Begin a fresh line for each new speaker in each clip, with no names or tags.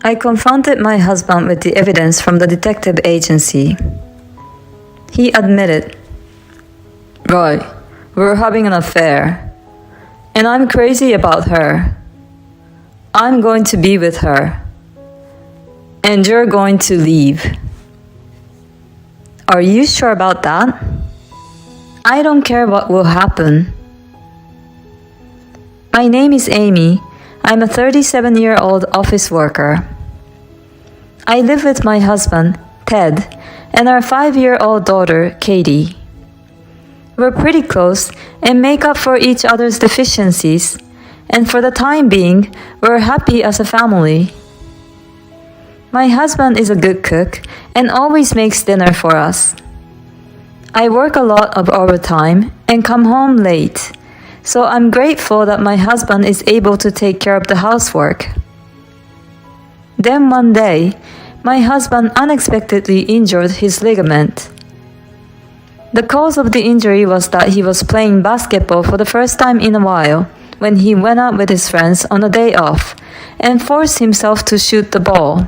I confronted my husband with the evidence from the detective agency. He admitted, "Right, we're having an affair. And I'm crazy about her. I'm going to be with her. And you're going to leave." "Are you sure about that?" "I don't care what will happen." "My name is Amy. I'm a 37-year-old office worker. I live with my husband, Ted, and our 5-year-old daughter, Katie. We're pretty close and make up for each other's deficiencies, and for the time being, we're happy as a family. My husband is a good cook and always makes dinner for us. I work a lot of overtime and come home late, so I'm grateful that my husband is able to take care of the housework. Then one day, my husband unexpectedly injured his ligament. The cause of the injury was that he was playing basketball for the first time in a while when he went out with his friends on a day off and forced himself to shoot the ball.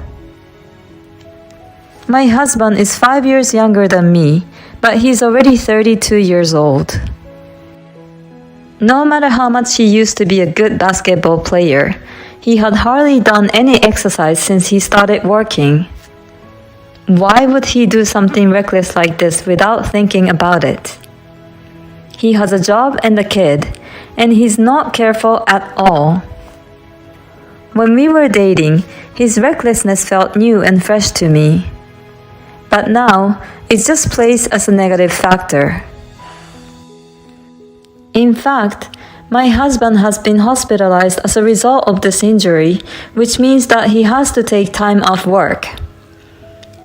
My husband is 5 years younger than me, but he's already 32 years old. No matter how much he used to be a good basketball player, he had hardly done any exercise since he started working. Why would he do something reckless like this without thinking about it? He has a job and a kid, and he's not careful at all. When we were dating, his recklessness felt new and fresh to me. But now, it just plays as a negative factor. In fact, my husband has been hospitalized as a result of this injury, which means that he has to take time off work.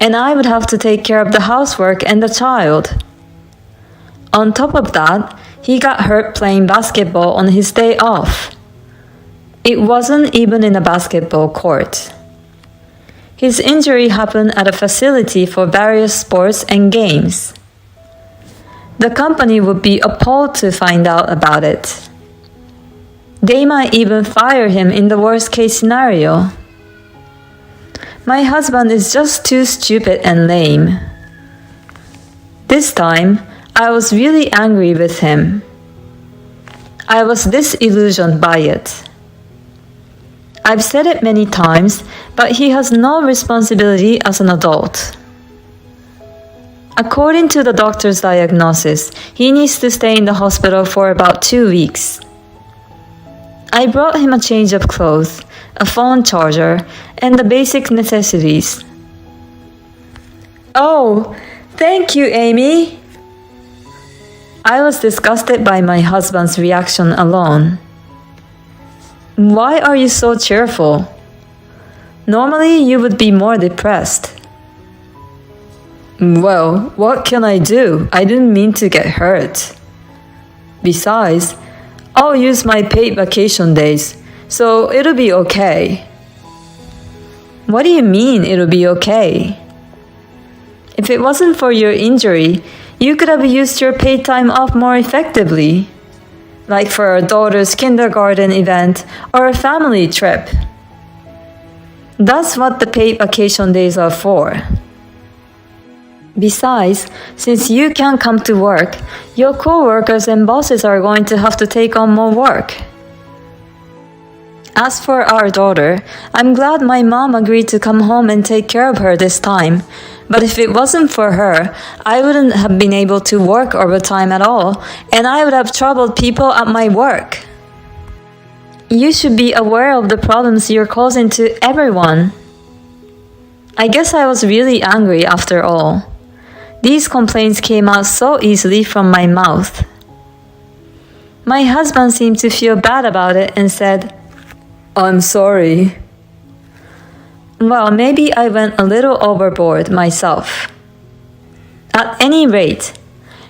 And I would have to take care of the housework and the child. On top of that, he got hurt playing basketball on his day off. It wasn't even in a basketball court. His injury happened at a facility for various sports and games. The company would be appalled to find out about it. They might even fire him in the worst-case scenario. My husband is just too stupid and lame. This time, I was really angry with him. I was disillusioned by it. I've said it many times, but he has no responsibility as an adult. According to the doctor's diagnosis, he needs to stay in the hospital for about 2 weeks. I brought him a change of clothes, a phone charger, and the basic necessities. "Oh, thank you, Amy." I was disgusted by my husband's reaction alone. "Why are you so cheerful? Normally you would be more depressed." "Well, what can I do? I didn't mean to get hurt. Besides, I'll use my paid vacation days, so it'll be okay." "What do you mean it'll be okay?" "If it wasn't for your injury, you could have used your paid time off more effectively, like for our daughter's kindergarten event or a family trip. That's what the paid vacation days are for. Besides, since you can't come to work, your co-workers and bosses are going to have to take on more work. As for our daughter, I'm glad my mom agreed to come home and take care of her this time. But if it wasn't for her, I wouldn't have been able to work overtime at all, and I would have troubled people at my work. You should be aware of the problems you're causing to everyone." I guess I was really angry after all. These complaints came out so easily from my mouth. My husband seemed to feel bad about it and said, "I'm sorry." Well, maybe I went a little overboard myself. At any rate,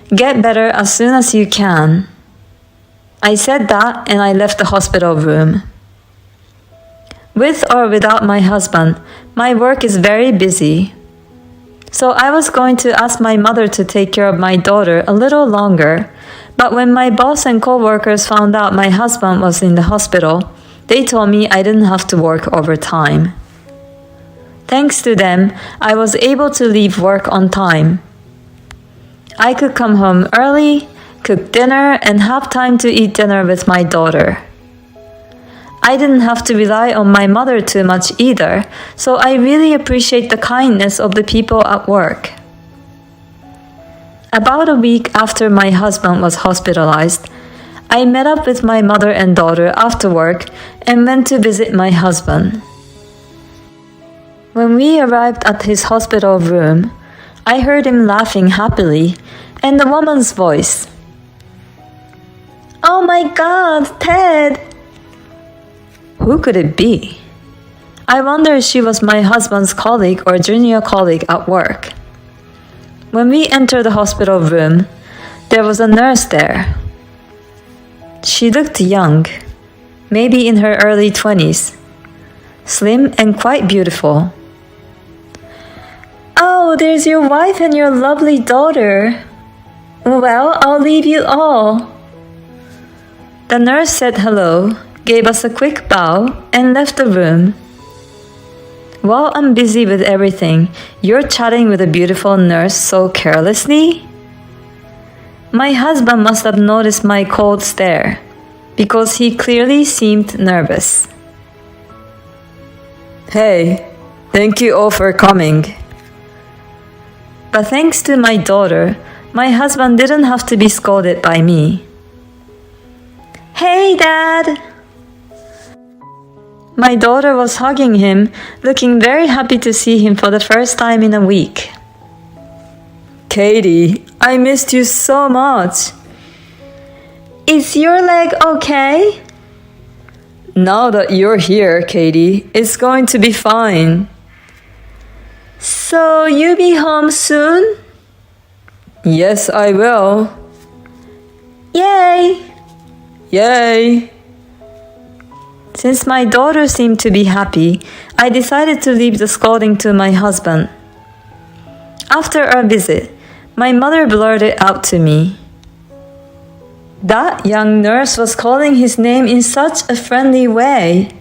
get better as soon as you can. I said that and I left the hospital room. With or without my husband, my work is very busy. So I was going to ask my mother to take care of my daughter a little longer, but when my boss and co-workers found out my husband was in the hospital, they told me I didn't have to work overtime. Thanks to them, I was able to leave work on time. I could come home early, cook dinner, and have time to eat dinner with my daughter. I didn't have to rely on my mother too much either, so I really appreciate the kindness of the people at work. About a week after my husband was hospitalized, I met up with my mother and daughter after work and went to visit my husband. When we arrived at his hospital room, I heard him laughing happily and the woman's voice. "Oh my God, Ted!" Who could it be? I wonder if she was my husband's colleague or junior colleague at work. When we entered the hospital room, there was a nurse there. She looked young, maybe in her early 20s, slim and quite beautiful. "Oh, there's your wife and your lovely daughter. Well, I'll leave you all." The nurse said hello, gave us a quick bow, and left the room. While I'm busy with everything, you're chatting with a beautiful nurse so carelessly? My husband must have noticed my cold stare, because he clearly seemed nervous. "Hey, thank you all for coming." But thanks to my daughter, my husband didn't have to be scolded by me. "Hey, Dad!" My daughter was hugging him, looking very happy to see him for the first time in a week. "Katie, I missed you so much." "Is your leg okay?" "Now that you're here, Katie, it's going to be fine." "So you'll be home soon?" "Yes, I will." "Yay!" "Yay!" Since my daughter seemed to be happy, I decided to leave the scolding to my husband. After our visit, my mother blurted out to me, "That young nurse was calling his name in such a friendly way."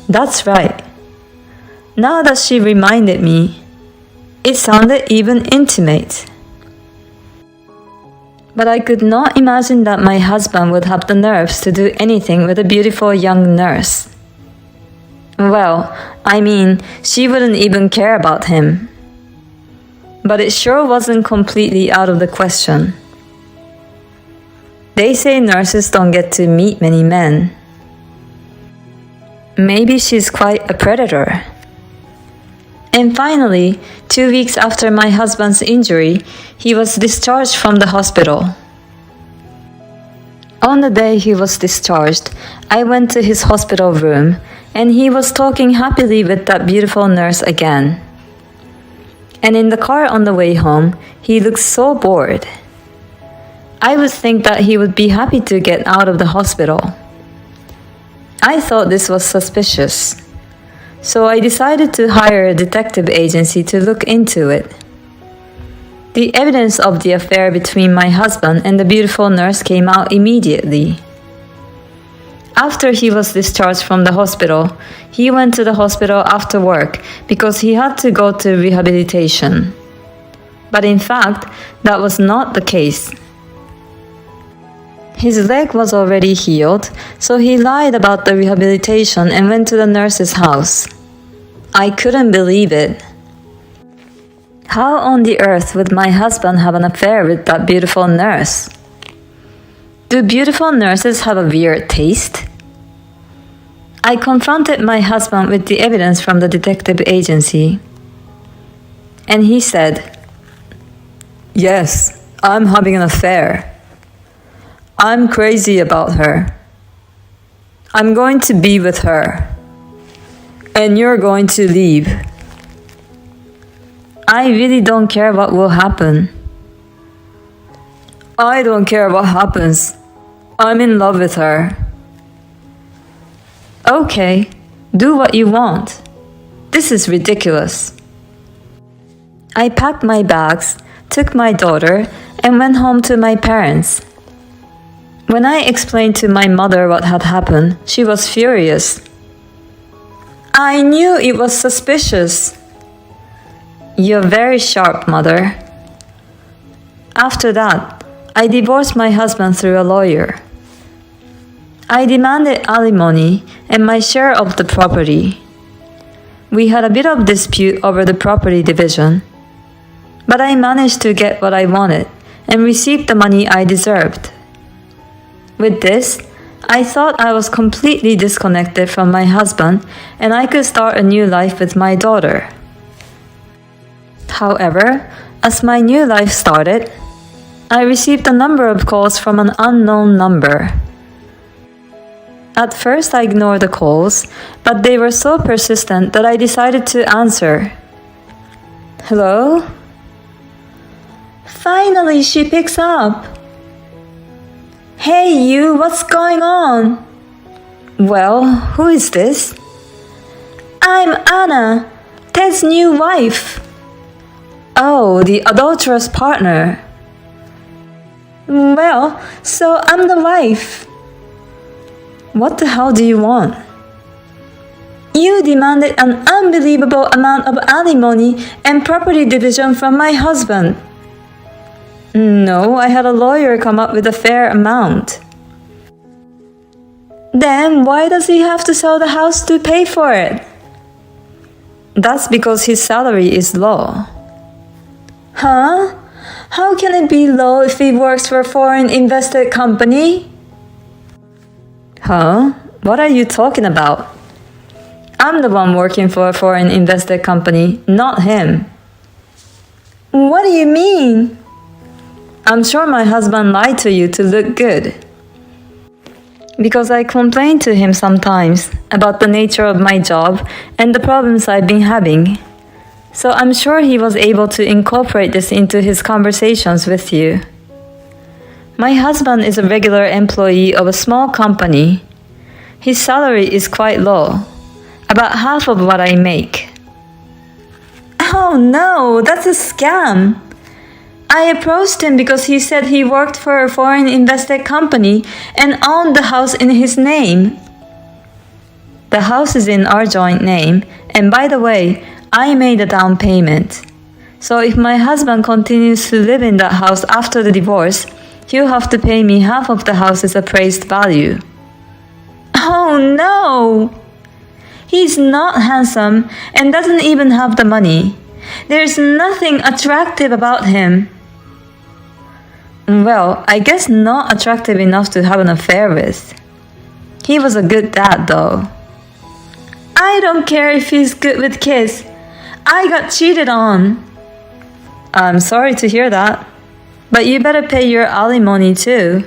That's right. Now that she reminded me, it sounded even intimate. But I could not imagine that my husband would have the nerves to do anything with a beautiful young nurse. Well, I mean, she wouldn't even care about him. But it sure wasn't completely out of the question. They say nurses don't get to meet many men. Maybe she's quite a predator. And finally, 2 weeks after my husband's injury, he was discharged from the hospital. On the day he was discharged, I went to his hospital room, and he was talking happily with that beautiful nurse again. And in the car on the way home, he looked so bored. I would think that he would be happy to get out of the hospital. I thought this was suspicious. So I decided to hire a detective agency to look into it. The evidence of the affair between my husband and the beautiful nurse came out immediately. After he was discharged from the hospital, he went to the hospital after work because he had to go to rehabilitation. But in fact, that was not the case. His leg was already healed, so he lied about the rehabilitation and went to the nurse's house. I couldn't believe it. How on the earth would my husband have an affair with that beautiful nurse? Do beautiful nurses have a weird taste? I confronted my husband with the evidence from the detective agency. And he said, "Yes, I'm having an affair. I'm crazy about her. I'm going to be with her. And you're going to leave. I really don't care what will happen." "I don't care what happens. I'm in love with her." "Okay, do what you want. This is ridiculous." I packed my bags, took my daughter, and went home to my parents. When I explained to my mother what had happened, she was furious. I knew it was suspicious. You're very sharp, mother. After that, I divorced my husband through a lawyer. I demanded alimony and my share of the property. We had a bit of dispute over the property division, but I managed to get what I wanted and received the money I deserved. With this, I thought I was completely disconnected from my husband and I could start a new life with my daughter. However, as my new life started, I received a number of calls from an unknown number. At first, I ignored the calls, but they were so persistent that I decided to answer. Hello? Finally, she picks up. Hey you, what's going on? Well, who is this? I'm Anna, Ted's new wife. Oh, the adulterous partner. Well, so I'm the wife. What the hell do you want? You demanded an unbelievable amount of alimony and property division from my husband. No, I had a lawyer come up with a fair amount. Then why does he have to sell the house to pay for it? That's because his salary is low. Huh? How can it be low if he works for a foreign invested company? Huh? What are you talking about? I'm the one working for a foreign invested company, not him. What do you mean? I'm sure my husband lied to you to look good. Because I complain to him sometimes about the nature of my job and the problems I've been having. So I'm sure he was able to incorporate this into his conversations with you. My husband is a regular employee of a small company. His salary is quite low, about half of what I make. Oh no, that's a scam. I approached him because he said he worked for a foreign invested company and owned the house in his name. The house is in our joint name, and by the way, I made a down payment. So if my husband continues to live in that house after the divorce, he'll have to pay me half of the house's appraised value. Oh no! He's not handsome and doesn't even have the money. There's nothing attractive about him. Well, I guess not attractive enough to have an affair with. He was a good dad though. I don't care if he's good with kids. I got cheated on. I'm sorry to hear that. But you better pay your alimony too.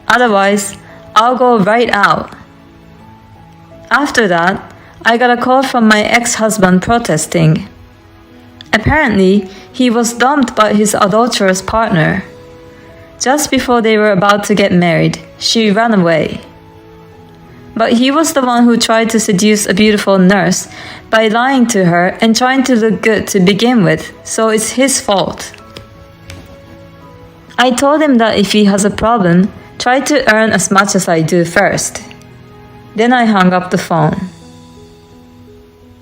Otherwise, I'll go right out. After that, I got a call from my ex-husband protesting. Apparently, he was dumped by his adulterous partner. Just before they were about to get married, she ran away. But he was the one who tried to seduce a beautiful nurse by lying to her and trying to look good to begin with, so it's his fault. I told him that if he has a problem, try to earn as much as I do first. Then I hung up the phone.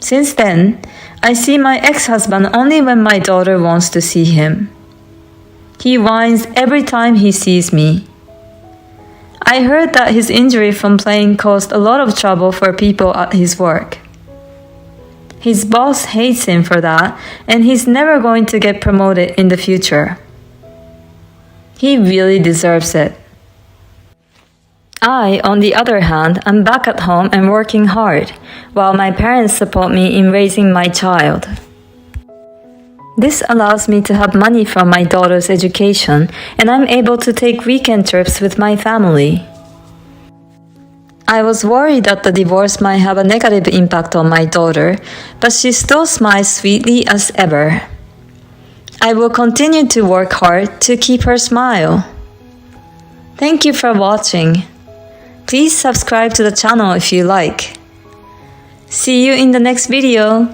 Since then, I see my ex-husband only when my daughter wants to see him. He whines every time he sees me. I heard that his injury from playing caused a lot of trouble for people at his work. His boss hates him for that, and he's never going to get promoted in the future. He really deserves it. I, on the other hand, am back at home and working hard, while my parents support me in raising my child. This allows me to have money from my daughter's education, and I'm able to take weekend trips with my family. I was worried that the divorce might have a negative impact on my daughter, but she still smiles sweetly as ever. I will continue to work hard to keep her smile. Thank you for watching. Please subscribe to the channel if you like. See you in the next video.